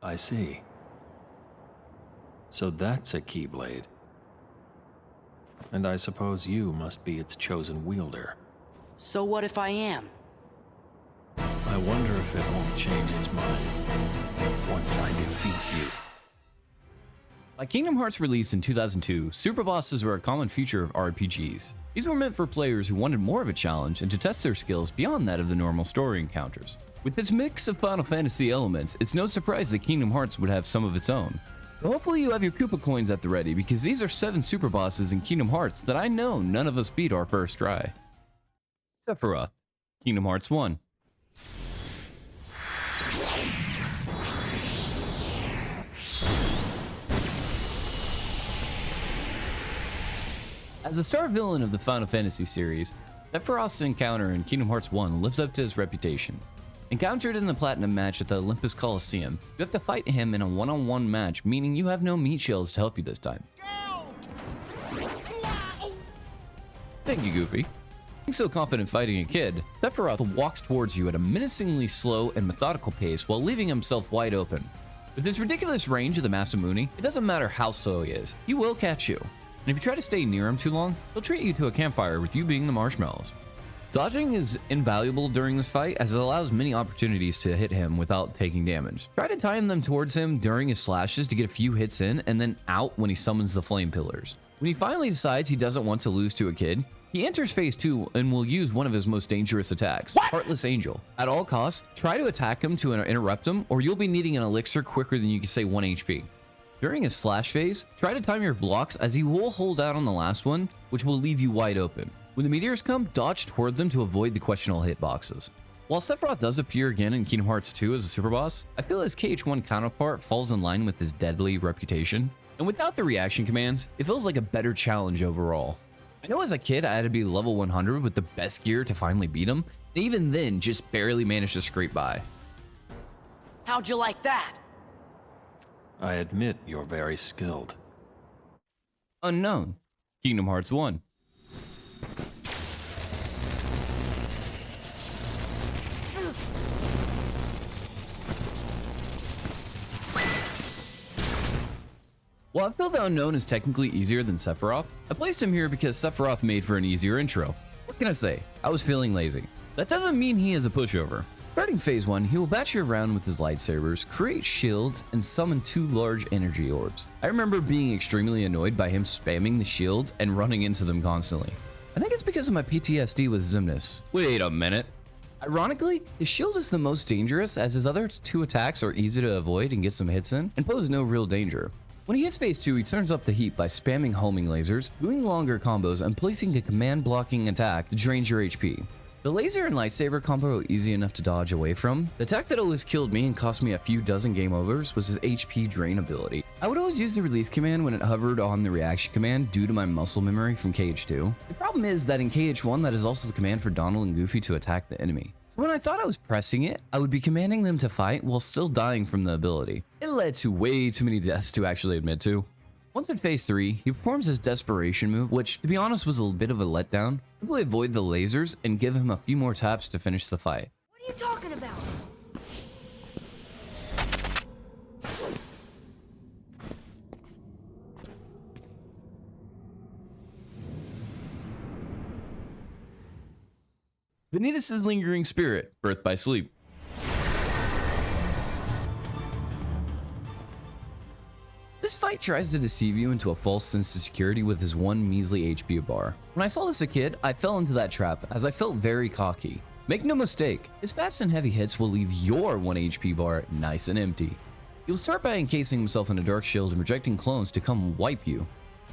I see. So that's a Keyblade. And I suppose you must be its chosen wielder. So what if I am? I wonder if it won't change its mind once I defeat you. Like Kingdom Hearts released in 2002, super bosses were a common feature of RPGs. These were meant for players who wanted more of a challenge and to test their skills beyond that of the normal story encounters. With this mix of Final Fantasy elements, it's no surprise that Kingdom Hearts would have some of its own. So hopefully you have your Kupo coins at the ready, because these are 7 super bosses in Kingdom Hearts that I know none of us beat our first try. Sephiroth, Kingdom Hearts 1. As a star villain of the Final Fantasy series, Sephiroth's encounter in Kingdom Hearts 1 lives up to his reputation. Encountered in the Platinum match at the Olympus Coliseum, you have to fight him in a one-on-one match, meaning you have no meat shells to help you this time. Thank you, Goofy. Being so confident fighting a kid, Sephiroth walks towards you at a menacingly slow and methodical pace while leaving himself wide open. With his ridiculous range of the Masamune, it doesn't matter how slow he is, he will catch you. And if you try to stay near him too long, he'll treat you to a campfire with you being the marshmallows. Dodging is invaluable during this fight as it allows many opportunities to hit him without taking damage. Try to time them towards him during his slashes to get a few hits in and then out when he summons the flame pillars. When he finally decides he doesn't want to lose to a kid, he enters phase 2 and will use one of his most dangerous attacks, Heartless Angel. At all costs, try to attack him to interrupt him or you'll be needing an elixir quicker than you can say 1 HP. During his slash phase, try to time your blocks as he will hold out on the last one, which will leave you wide open. When the meteors come, dodge toward them to avoid the questionable hitboxes. While Sephiroth does appear again in Kingdom Hearts 2 as a super boss, I feel his KH1 counterpart falls in line with his deadly reputation. And without the reaction commands, it feels like a better challenge overall. I know as a kid I had to be level 100 with the best gear to finally beat him, and even then just barely managed to scrape by. How'd you like that? I admit you're very skilled. Unknown, Kingdom Hearts 1. While I feel the Unknown is technically easier than Sephiroth, I placed him here because Sephiroth made for an easier intro. What can I say? I was feeling lazy. That doesn't mean he is a pushover. Starting phase 1, he will bat you around with his lightsabers, create shields, and summon 2 large energy orbs. I remember being extremely annoyed by him spamming the shields and running into them constantly. I think it's because of my PTSD with Xemnas. Wait a minute. Ironically, his shield is the most dangerous as his other 2 attacks are easy to avoid and get some hits in, and pose no real danger. When he hits phase 2, he turns up the heat by spamming homing lasers, doing longer combos, and placing a command blocking attack to drain your HP. The laser and lightsaber combo are easy enough to dodge away from. The attack that always killed me and cost me a few dozen game overs was his HP drain ability. I would always use the release command when it hovered on the reaction command due to my muscle memory from KH2. The problem is that in KH1 that is also the command for Donald and Goofy to attack the enemy. So when I thought I was pressing it, I would be commanding them to fight while still dying from the ability. It led to way too many deaths to actually admit to. Once in phase 3, he performs his desperation move, which to be honest was a bit of a letdown. Simply avoid the lasers and give him a few more taps to finish the fight. What are you talking about? Vanitas' lingering spirit, birthed by sleep. This fight tries to deceive you into a false sense of security with his 1 measly HP bar. When I saw this as a kid, I fell into that trap as I felt very cocky. Make no mistake, his fast and heavy hits will leave your 1 HP bar nice and empty. He will start by encasing himself in a dark shield and rejecting clones to come wipe you.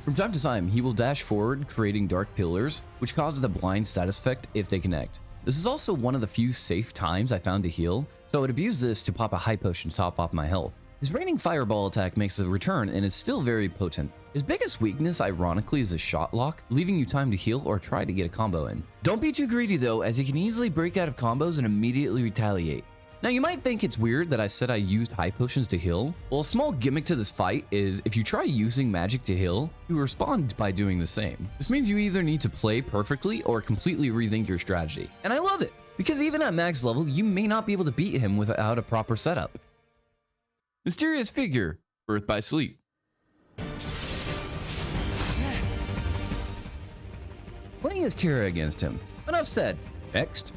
From time to time, he will dash forward, creating dark pillars, which causes the blind status effect if they connect. This is also one of the few safe times I found to heal, so I would abuse this to pop a high potion to top off my health. His raining fireball attack makes a return and is still very potent. His biggest weakness ironically is his shot lock, leaving you time to heal or try to get a combo in. Don't be too greedy though, as he can easily break out of combos and immediately retaliate. Now you might think it's weird that I said I used high potions to heal. Well, a small gimmick to this fight is if you try using magic to heal, you respond by doing the same. This means you either need to play perfectly or completely rethink your strategy. And I love it, because even at max level, you may not be able to beat him without a proper setup. Mysterious figure, birthed by sleep. Playing as Terra against him. Enough said. Next.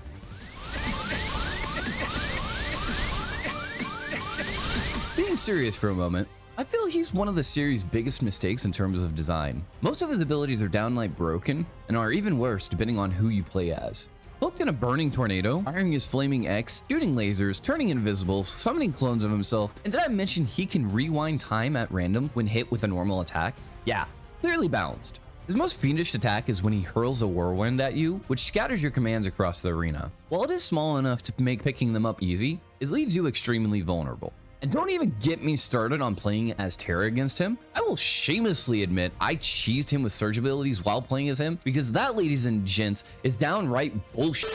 Being serious for a moment, I feel he's one of the series' biggest mistakes in terms of design. Most of his abilities are downright broken, and are even worse depending on who you play as. Cloaked in a burning tornado, firing his flaming X, shooting lasers, turning invisible, summoning clones of himself, and did I mention he can rewind time at random when hit with a normal attack? Yeah, clearly balanced. His most fiendish attack is when he hurls a whirlwind at you, which scatters your commands across the arena. While it is small enough to make picking them up easy, it leaves you extremely vulnerable. And don't even get me started on playing as Terra against him. I will shamelessly admit I cheesed him with surge abilities while playing as him, because that, ladies and gents, is downright bullshit.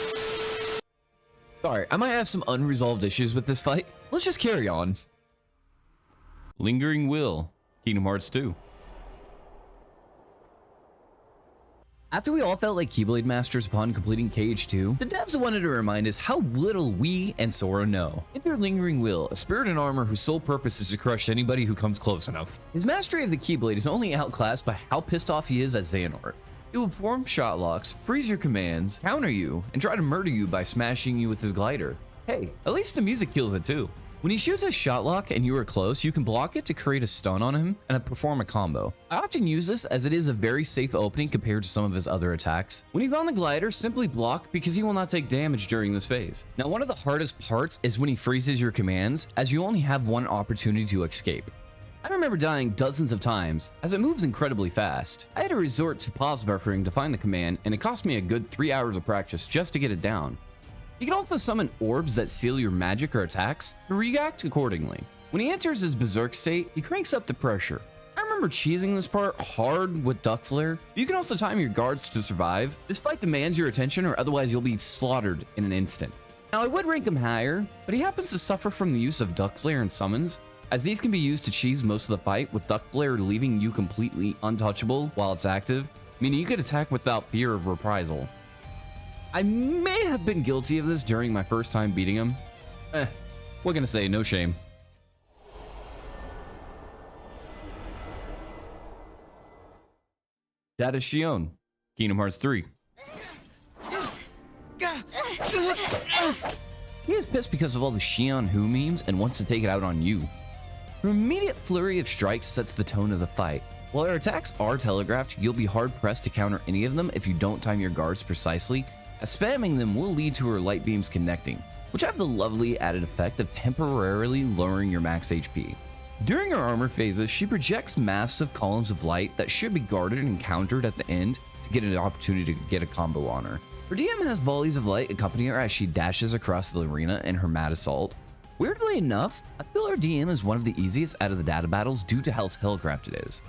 Sorry, I might have some unresolved issues with this fight. Let's just carry on. Lingering Will, Kingdom Hearts 2. After we all felt like Keyblade Masters upon completing KH2, the devs wanted to remind us how little we and Sora know. Enter Lingering Will, a spirit in armor whose sole purpose is to crush anybody who comes close enough. His mastery of the Keyblade is only outclassed by how pissed off he is at Xehanort. He will perform shot locks, freeze your commands, counter you, and try to murder you by smashing you with his glider. Hey, at least the music kills it too. When he shoots a shot lock and you are close, you can block it to create a stun on him and perform a combo. I often use this as it is a very safe opening compared to some of his other attacks. When he's on the glider, simply block because he will not take damage during this phase. Now, one of the hardest parts is when he freezes your commands, as you only have one opportunity to escape. I remember dying dozens of times, as it moves incredibly fast. I had to resort to pause buffering to find the command, and it cost me a good 3 hours of practice just to get it down. You can also summon orbs that seal your magic or attacks to react accordingly. When he enters his berserk state, he cranks up the pressure. I remember cheesing this part hard with Duck Flare. You can also time your guards to survive. This fight demands your attention, or otherwise you'll be slaughtered in an instant. Now, I would rank him higher, but he happens to suffer from the use of Duck Flare and summons, as these can be used to cheese most of the fight, with Duck Flare leaving you completely untouchable while it's active, meaning you could attack without fear of reprisal. I may have been guilty of this during my first time beating him. What can I say? No shame. That is Xion, Kingdom Hearts 3. He is pissed because of all the Xion Who memes and wants to take it out on you. Her immediate flurry of strikes sets the tone of the fight. While her attacks are telegraphed, you'll be hard pressed to counter any of them if you don't time your guards precisely, as spamming them will lead to her light beams connecting, which have the lovely added effect of temporarily lowering your max HP. During her armor phases, she projects massive columns of light that should be guarded and countered at the end to get an opportunity to get a combo on her. Her DM has volleys of light accompanying her as she dashes across the arena in her mad assault. Weirdly enough, I feel her DM is one of the easiest out of the data battles due to how telegraphed it is.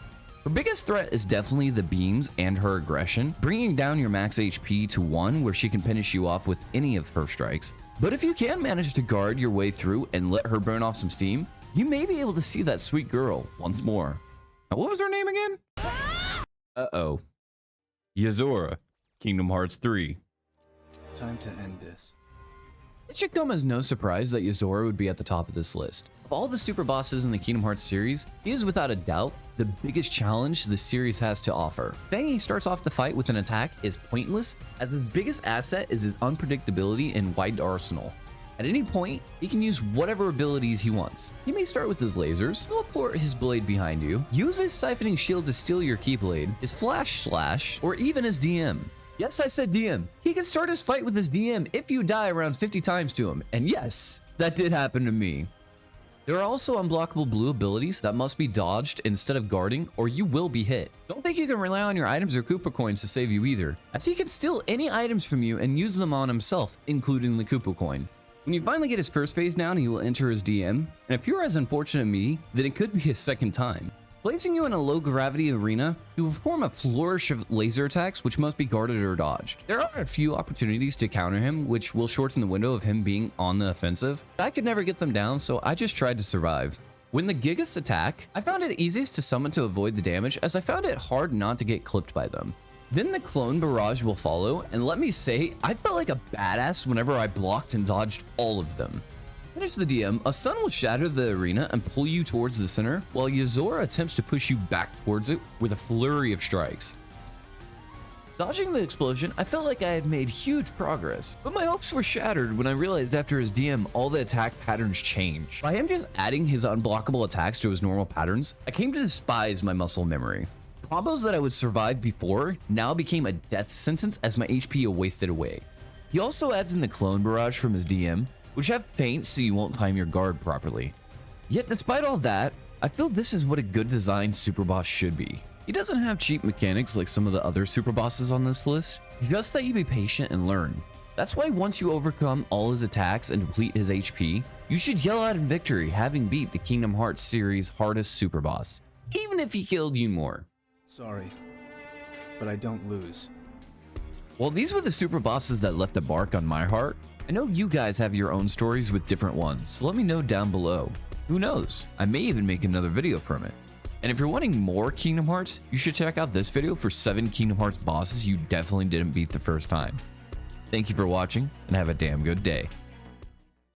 Her biggest threat is definitely the beams and her aggression, bringing down your max HP to 1 where she can finish you off with any of her strikes. But if you can manage to guard your way through and let her burn off some steam, you may be able to see that sweet girl once more. Now, what was her name again? Uh-oh. Yozora, Kingdom Hearts 3. Time to end this. It should come as no surprise that Yozora would be at the top of this list. Of all the super bosses in the Kingdom Hearts series, he is without a doubt the biggest challenge the series has to offer. Saying he starts off the fight with an attack is pointless, as his biggest asset is his unpredictability and wide arsenal. At any point, he can use whatever abilities he wants. He may start with his lasers, teleport his blade behind you, use his siphoning shield to steal your keyblade, his flash slash, or even his DM. Yes, I said DM. He can start his fight with his DM if you die around 50 times to him, and yes, that did happen to me. There are also unblockable blue abilities that must be dodged instead of guarding, or you will be hit. Don't think you can rely on your items or Kupo coins to save you either, as he can steal any items from you and use them on himself, including the Kupo coin. When you finally get his first phase down, he will enter his DM, and if you're as unfortunate as me, then it could be his second time. Placing you in a low-gravity arena, he will perform a flourish of laser attacks which must be guarded or dodged. There are a few opportunities to counter him, which will shorten the window of him being on the offensive. I could never get them down, so I just tried to survive. When the Gigas attack, I found it easiest to summon to avoid the damage, as I found it hard not to get clipped by them. Then the clone barrage will follow, and let me say, I felt like a badass whenever I blocked and dodged all of them. Finish the DM, a sun will shatter the arena and pull you towards the center, while Yozora attempts to push you back towards it with a flurry of strikes. Dodging the explosion, I felt like I had made huge progress, but my hopes were shattered when I realized after his DM all the attack patterns changed. By him just adding his unblockable attacks to his normal patterns, I came to despise my muscle memory. Combos that I would survive before now became a death sentence as my HP wasted away. He also adds in the clone barrage from his DM, which have feints so you won't time your guard properly. Yet despite all that, I feel this is what a good designed super boss should be. He doesn't have cheap mechanics like some of the other super bosses on this list, just that you be patient and learn. That's why once you overcome all his attacks and deplete his HP, you should yell out in victory having beat the Kingdom Hearts series hardest super boss, even if he killed you more. Sorry, but I don't lose. Well, these were the super bosses that left a mark on my heart. I know you guys have your own stories with different ones, so let me know down below. Who knows, I may even make another video from it. And if you're wanting more Kingdom Hearts, you should check out this video for 7 Kingdom Hearts bosses you definitely didn't beat the first time. Thank you for watching, and have a damn good day.